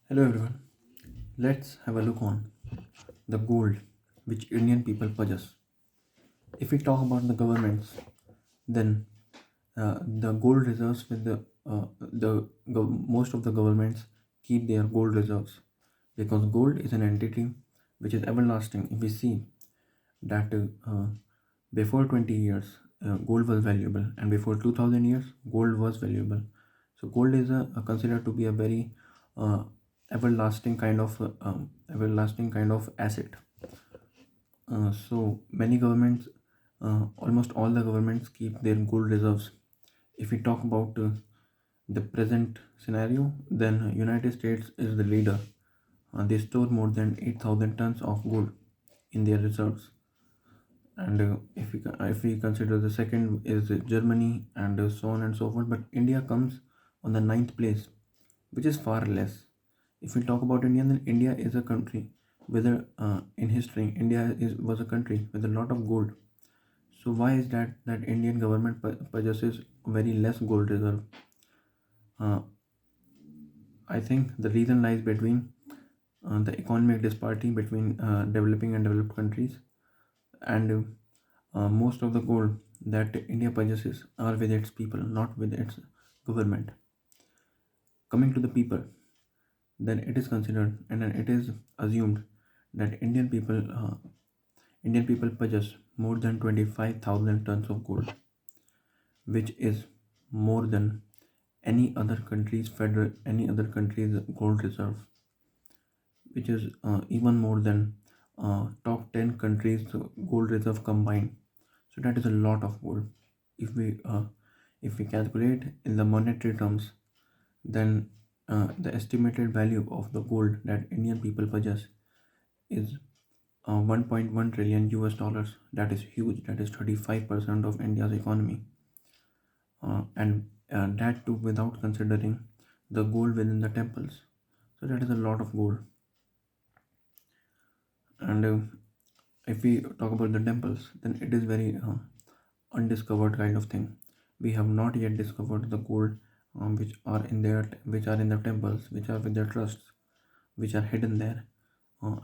Hello everyone. Let's have a look on the gold which Indian people possess. If we talk about the governments, then the gold reserves with most of the governments keep their gold reserves because gold is an entity which is everlasting. If we see that before 20 years gold was valuable, and before 2000 years gold was valuable. So gold is considered to be a very uh, everlasting kind of asset. So many governments, almost all the governments keep their gold reserves. If we talk about the present scenario, then United States is the leader. They store more than 8,000 tons of gold in their reserves. And if we consider the second is Germany, and so on and so forth, but India comes on the ninth place, which is far less. If we talk about India, then India is a country with in history India was a country with a lot of gold. So why is that Indian government possesses very less gold reserve? uh, I think the reason lies between the economic disparity between developing and developed countries, and most of the gold that India possesses are with its people, not with its government. Coming to the people, then it is considered and then it is assumed that Indian people possess more than 25,000 tons of gold, which is more than any other country's gold reserve, which is even more than top 10 countries gold reserve combined. So that is a lot of gold. If we uh, if we calculate in the monetary terms, then the estimated value of the gold that Indian people possess is 1.1 trillion US dollars. That is huge. That is 35% of India's economy, and that too without considering the gold within the temples. So that is a lot of gold. And if we talk about the temples, then it is very undiscovered kind of thing. We have not yet discovered the gold which are in the temples, which are with their trusts, which are hidden there.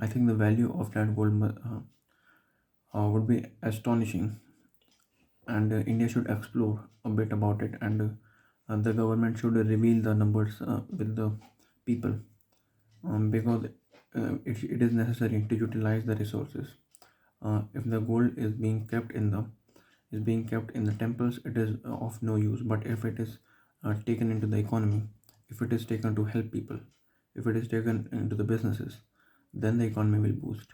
I think the value of that gold would be astonishing, and India should explore a bit about it, and the government should reveal the numbers with the people, because it is necessary to utilize the resources. If the gold is being kept in the temples, it is of no use. But if it is taken into the economy, if it is taken to help people, if it is taken into the businesses, then the economy will boost.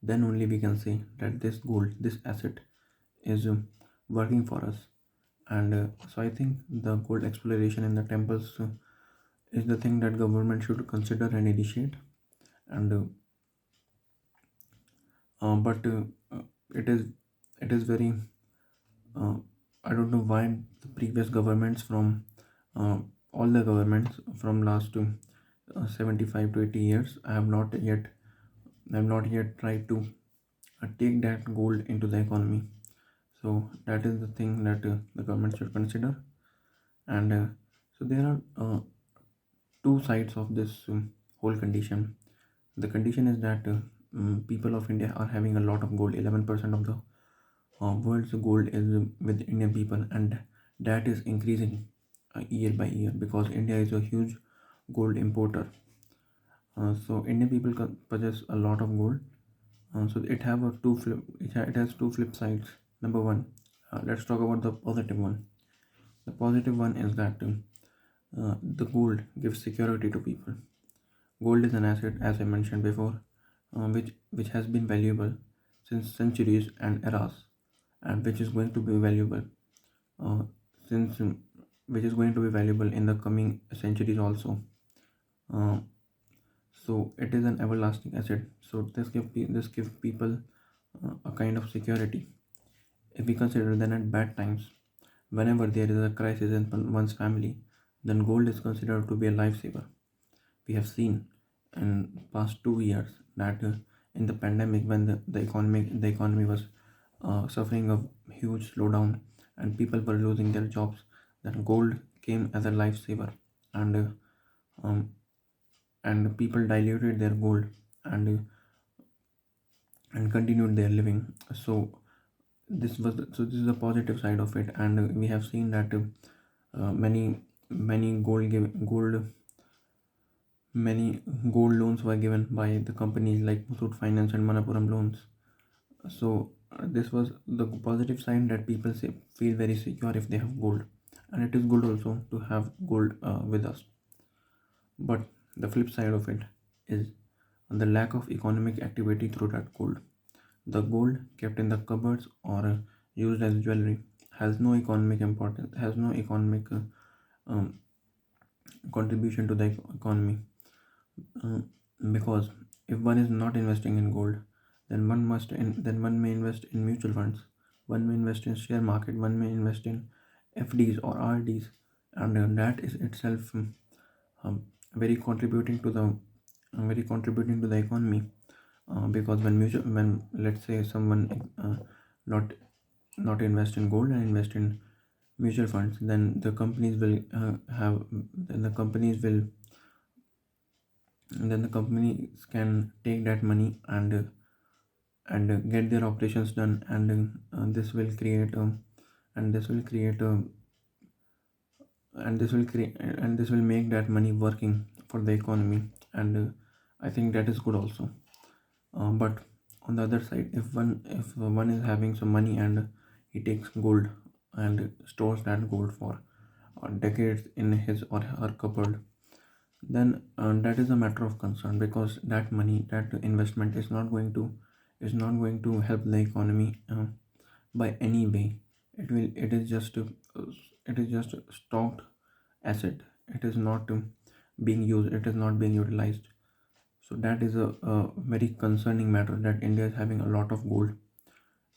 Then only we can say that this gold, this asset, is working for us. And so I think the gold exploration in the temples is the thing that government should consider and initiate. And but it is it is very uh, I don't know why the previous governments from uh, all the governments from last 75 to 80 years, I have not yet tried to take that gold into the economy. So that is the thing that the government should consider. And so there are two sides of this whole condition. The condition is that people of India are having a lot of gold. 11% of the world's gold is with Indian people, and that is increasing year by year because India is a huge gold importer. So Indian people possess a lot of gold. So it has two flip sides. Number one, let's talk about the positive one. The positive one is that the gold gives security to people. Gold is an asset, as I mentioned before, which has been valuable since centuries and eras, and which is going to be valuable uh, since which is going to be valuable in the coming centuries also. Uh, so it is an everlasting asset. So this gives people a kind of security. If we consider then at bad times, whenever there is a crisis in one's family, then gold is considered to be a lifesaver. We have seen in past 2 years that in the pandemic, when the economy was suffering a huge slowdown and people were losing their jobs, then gold came as a lifesaver. And um, and people diluted their gold and and continued their living. So this is the positive side of it, and we have seen that many many gold loans were given by the companies like Muthoot Finance and Manappuram loans. So this was the positive sign that people feel very secure if they have gold, and it is good also to have gold with us. But the flip side of it is the lack of economic activity through that gold. The gold kept in the cupboards or used as jewelry has no economic importance, has no economic um, contribution to the economy. Uh, because if one is not investing in gold, then one may invest in mutual funds, one may invest in share market, one may invest in FDs or RDs, and that is itself um, very contributing to the very contributing to the economy. Because when let's say someone not not invest in gold and invest in mutual funds, then the companies will have then the companies will then the companies can take that money and get their operations done, this will create and this will create and this will make that money working for the economy, and I think that is good also. But on the other side, if one is having some money and he takes gold and stores that gold for decades in his or her cupboard, then that is a matter of concern, because that money, that investment is not going to help the economy by any way. It is just a stocked asset. It is not being used. It is not being utilized. So that is a very concerning matter, that India is having a lot of gold,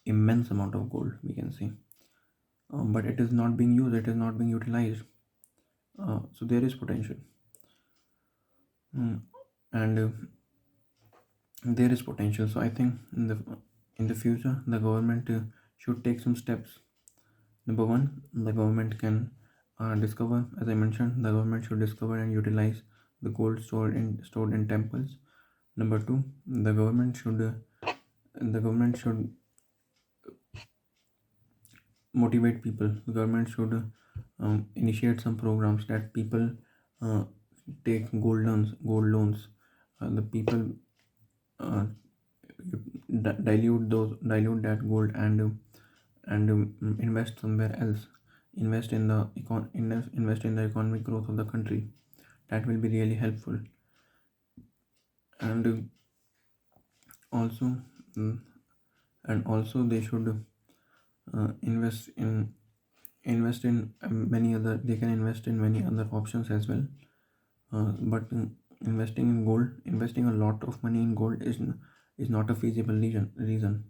immense amount of gold, we can see, but it is not being used. It is not being utilized. So there is potential. Mm, and there is potential. So I think in the future the government should take some steps. Number one, the government can discover, as I mentioned, the government should discover and utilize the gold stored in temples. Number two, the government should motivate people. The government should initiate some programs that people uh, take gold loans. The people uh, dilute that gold and invest somewhere else. Invest in the economic growth of the country. That will be really helpful. And uh, also mm, and also they should uh, invest in invest in many other they can invest in many other options as well. But investing a lot of money in gold is not a feasible reason,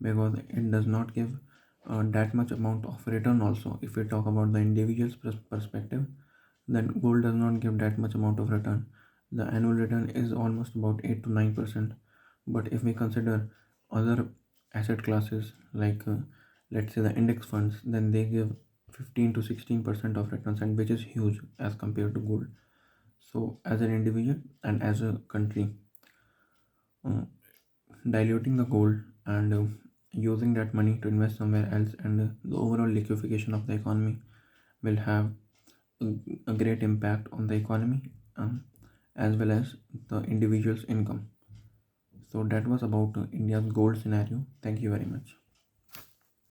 because it does not give that much amount of return also. If we talk about the individual's perspective, then gold does not give that much amount of return. The annual return is almost about 8 to 9%. But if we consider other asset classes like let's say the index funds, then they give 15 to 16% of returns, and which is huge as compared to gold. So as an individual and as a country, uh, diluting the gold and using that money to invest somewhere else, and the overall liquefaction of the economy will have a, a great impact on the economy, as well as the individual's income. So that was about India's gold scenario. Thank you very much.